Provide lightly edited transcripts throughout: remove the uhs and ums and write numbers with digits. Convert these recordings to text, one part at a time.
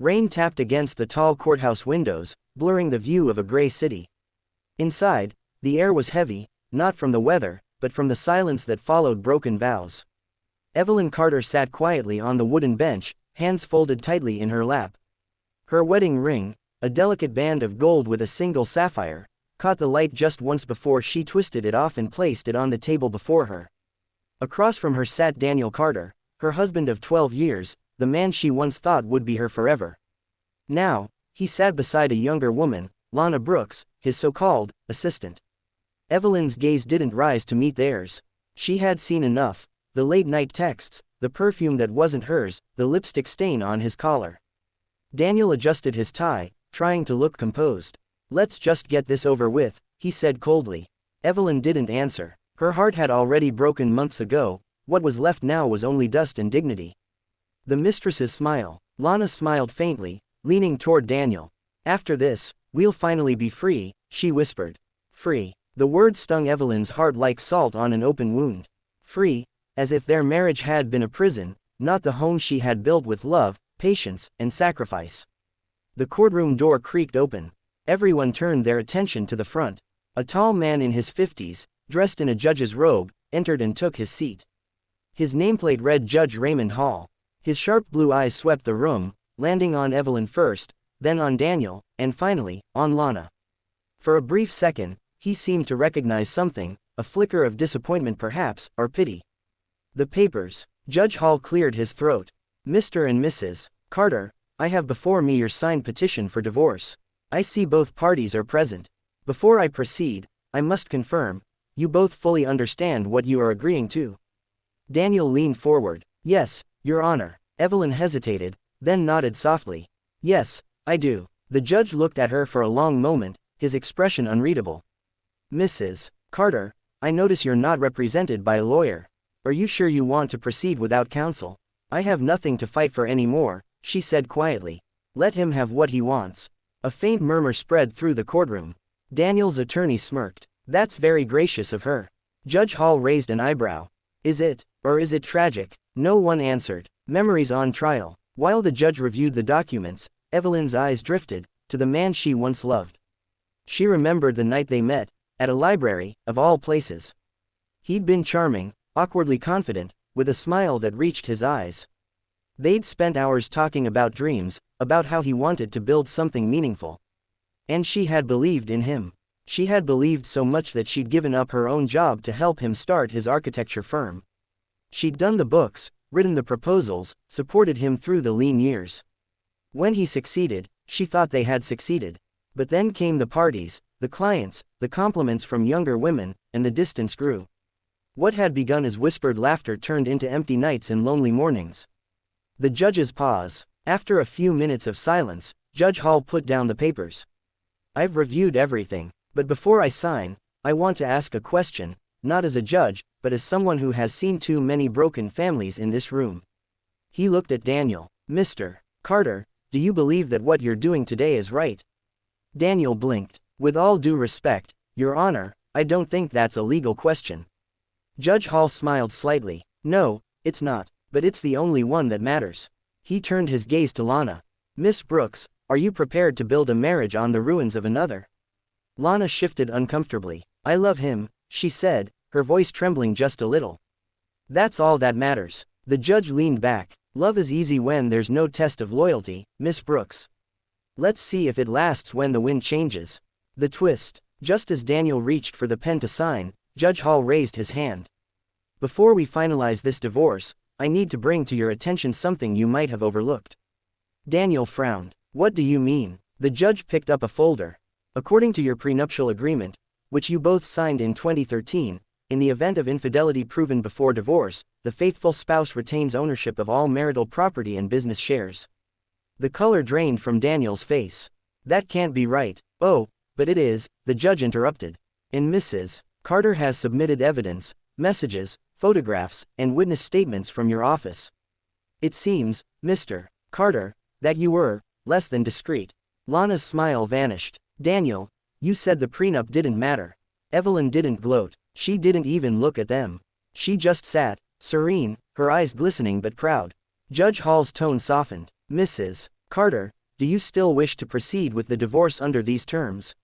Rain tapped against the tall courthouse windows, blurring the view of a gray city. Inside, the air was heavy, not from the weather, but from the silence that followed broken vows. Evelyn Carter sat quietly on the wooden bench, hands folded tightly in her lap. Her wedding ring, a delicate band of gold with a single sapphire, caught the light just once before she twisted it off and placed it on the table before her. Across from her sat Daniel Carter, her husband of 12 years, the man she once thought would be her forever. Now, he sat beside a younger woman, Lana Brooks, his so-called assistant. Evelyn's gaze didn't rise to meet theirs. She had seen enough: the late-night texts, the perfume that wasn't hers, the lipstick stain on his collar. Daniel adjusted his tie, trying to look composed. "Let's just get this over with," he said coldly. Evelyn didn't answer. Her heart had already broken months ago. What was left now was only dust and dignity. The mistress's smile. Lana smiled faintly, leaning toward Daniel. "After this, we'll finally be free," she whispered. Free. The word stung Evelyn's heart like salt on an open wound. Free, as if their marriage had been a prison, not the home she had built with love, patience, and sacrifice. The courtroom door creaked open. Everyone turned their attention to the front. A tall man in his 50s, dressed in a judge's robe, entered and took his seat. His nameplate read Judge Raymond Hall. His sharp blue eyes swept the room, landing on Evelyn first, then on Daniel, and finally, on Lana. For a brief second, he seemed to recognize something, a flicker of disappointment perhaps, or pity. "The papers." Judge Hall cleared his throat. "Mr. and Mrs. Carter, I have before me your signed petition for divorce. I see both parties are present. Before I proceed, I must confirm, you both fully understand what you are agreeing to." Daniel leaned forward. "Yes, Your Honor." Evelyn hesitated, then nodded softly. "Yes, I do." The judge looked at her for a long moment, his expression unreadable. "Mrs. Carter, I notice you're not represented by a lawyer. Are you sure you want to proceed without counsel?" "I have nothing to fight for anymore," she said quietly. "Let him have what he wants." A faint murmur spread through the courtroom. Daniel's attorney smirked. "That's very gracious of her." Judge Hall raised an eyebrow. "Is it, or is it tragic?" No one answered. Memories on trial. While the judge reviewed the documents, Evelyn's eyes drifted to the man she once loved. She remembered the night they met, at a library, of all places. He'd been charming, awkwardly confident, with a smile that reached his eyes. They'd spent hours talking about dreams, about how he wanted to build something meaningful. And she had believed in him. She had believed so much that she'd given up her own job to help him start his architecture firm. She'd done the books, written the proposals, supported him through the lean years. When he succeeded, she thought they had succeeded. But then came the parties, the clients, the compliments from younger women, and the distance grew. What had begun as whispered laughter turned into empty nights and lonely mornings. The judge's pause. After a few minutes of silence, Judge Hall put down the papers. "I've reviewed everything, but before I sign, I want to ask a question, not as a judge, but as someone who has seen too many broken families in this room." He looked at Daniel. "Mr. Carter, do you believe that what you're doing today is right?" Daniel blinked. "With all due respect, Your Honor, I don't think that's a legal question." Judge Hall smiled slightly. "No, it's not, but it's the only one that matters." He turned his gaze to Lana. "Miss Brooks, are you prepared to build a marriage on the ruins of another?" Lana shifted uncomfortably. "I love him," she said, her voice trembling just a little. "That's all that matters." The judge leaned back. "Love is easy when there's no test of loyalty, Miss Brooks. Let's see if it lasts when the wind changes." The twist. Just as Daniel reached for the pen to sign, Judge Hall raised his hand. "Before we finalize this divorce, I need to bring to your attention something you might have overlooked." Daniel frowned. "What do you mean?" The judge picked up a folder. "According to your prenuptial agreement, which you both signed in 2013, in the event of infidelity proven before divorce, the faithful spouse retains ownership of all marital property and business shares." The color drained from Daniel's face. "That can't be right." "Oh, but it is," the judge interrupted. "And Mrs. Carter has submitted evidence, messages, photographs, and witness statements from your office. It seems, Mr. Carter, that you were less than discreet." Lana's smile vanished. "Daniel, you said the prenup didn't matter." Evelyn didn't gloat. She didn't even look at them. She just sat, serene, her eyes glistening but proud. Judge Hall's tone softened. "Mrs. Carter, do you still wish to proceed with the divorce under these terms?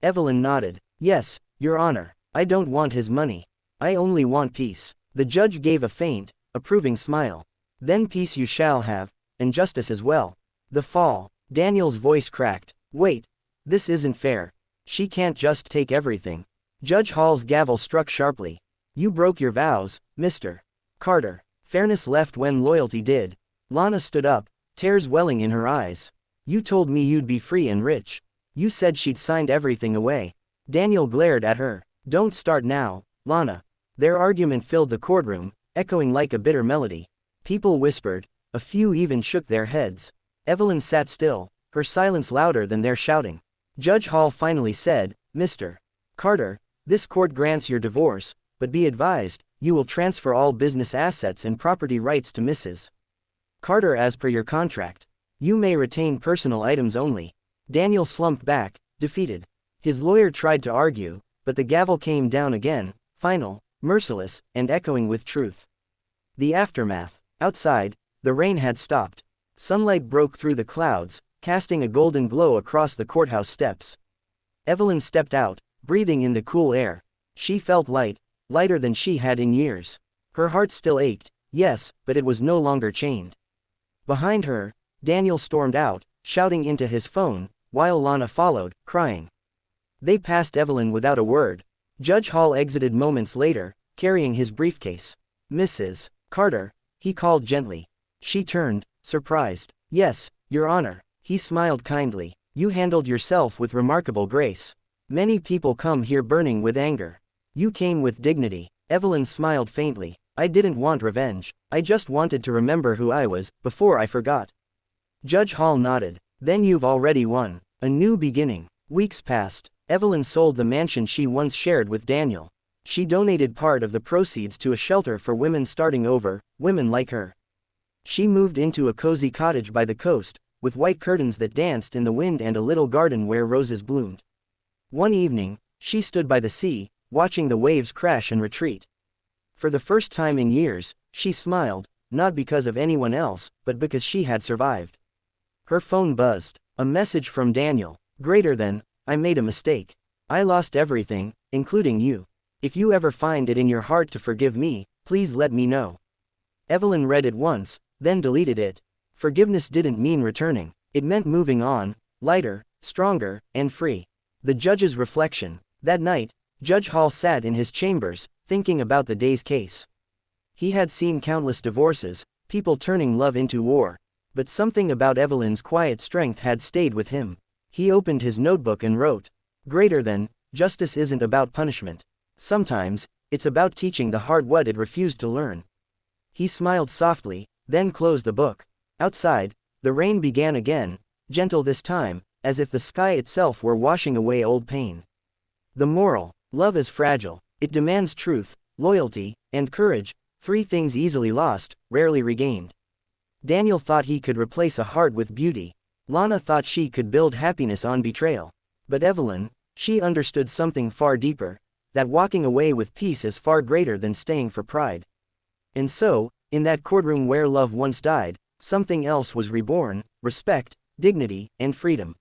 Evelyn nodded. Yes, Your Honor. I don't want his money. I only want peace. The judge gave a faint, approving smile. Then peace you shall have, and justice as well. The fall. Daniel's voice cracked. Wait. This isn't fair. She can't just take everything. Judge Hall's gavel struck sharply. You broke your vows, Mr. Carter. Fairness left when loyalty did. Lana stood up, tears welling in her eyes. You told me you'd be free and rich. You said she'd signed everything away. Daniel glared at her. Don't start now, Lana. Their argument filled the courtroom, echoing like a bitter melody. People whispered, a few even shook their heads. Evelyn sat still, her silence louder than their shouting. Judge Hall finally said, Mr. Carter, this court grants your divorce, but be advised, you will transfer all business assets and property rights to Mrs. Carter as per your contract. You may retain personal items only. Daniel slumped back, defeated. His lawyer tried to argue, but the gavel came down again, final, merciless, and echoing with truth. The aftermath. Outside, the rain had stopped. Sunlight broke through the clouds, casting a golden glow across the courthouse steps. Evelyn stepped out, breathing in the cool air. She felt light, lighter than she had in years. Her heart still ached, yes, but it was no longer chained. Behind her, Daniel stormed out, shouting into his phone, while Lana followed, crying. They passed Evelyn without a word. Judge Hall exited moments later, carrying his briefcase. Mrs. Carter, he called gently. She turned, surprised. Yes, Your Honor. He smiled kindly. You handled yourself with remarkable grace. Many people come here burning with anger. You came with dignity. Evelyn smiled faintly. I didn't want revenge. I just wanted to remember who I was, before I forgot. Judge Hall nodded. Then you've already won. A new beginning. Weeks passed. Evelyn sold the mansion she once shared with Daniel. She donated part of the proceeds to a shelter for women starting over, women like her. She moved into a cozy cottage by the coast, with white curtains that danced in the wind and a little garden where roses bloomed. One evening, she stood by the sea, watching the waves crash and retreat. For the first time in years, she smiled, not because of anyone else, but because she had survived. Her phone buzzed. A message from Daniel. Greater than, I made a mistake. I lost everything, including you. If you ever find it in your heart to forgive me, please let me know. Evelyn read it once, then deleted it. Forgiveness didn't mean returning. It meant moving on, lighter, stronger, and free. The judge's reflection. That night, Judge Hall sat in his chambers, thinking about the day's case. He had seen countless divorces, people turning love into war. But something about Evelyn's quiet strength had stayed with him. He opened his notebook and wrote, Greater than, justice isn't about punishment. Sometimes, it's about teaching the heart what it refused to learn. He smiled softly, then closed the book. Outside, the rain began again, gentle this time, as if the sky itself were washing away old pain. The moral. Love is fragile. It demands truth, loyalty, and courage, three things easily lost, rarely regained. Daniel thought he could replace a heart with beauty. Lana thought she could build happiness on betrayal. But Evelyn, she understood something far deeper, that walking away with peace is far greater than staying for pride. And so, in that courtroom where love once died, something else was reborn, respect, dignity, and freedom.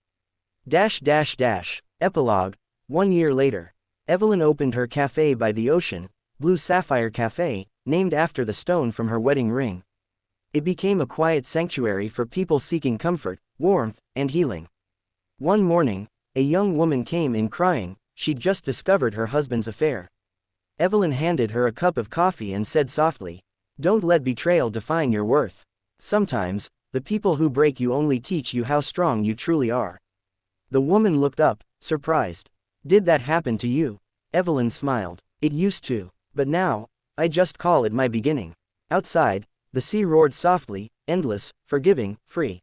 Epilogue. 1 year later. Evelyn opened her cafe by the ocean, Blue Sapphire Cafe, named after the stone from her wedding ring. It became a quiet sanctuary for people seeking comfort, warmth, and healing. One morning, a young woman came in crying. She'd just discovered her husband's affair. Evelyn handed her a cup of coffee and said softly, Don't let betrayal define your worth. Sometimes, the people who break you only teach you how strong you truly are. The woman looked up, surprised. Did that happen to you? Evelyn smiled. It used to. But now, I just call it my beginning. Outside, the sea roared softly, endless, forgiving, free.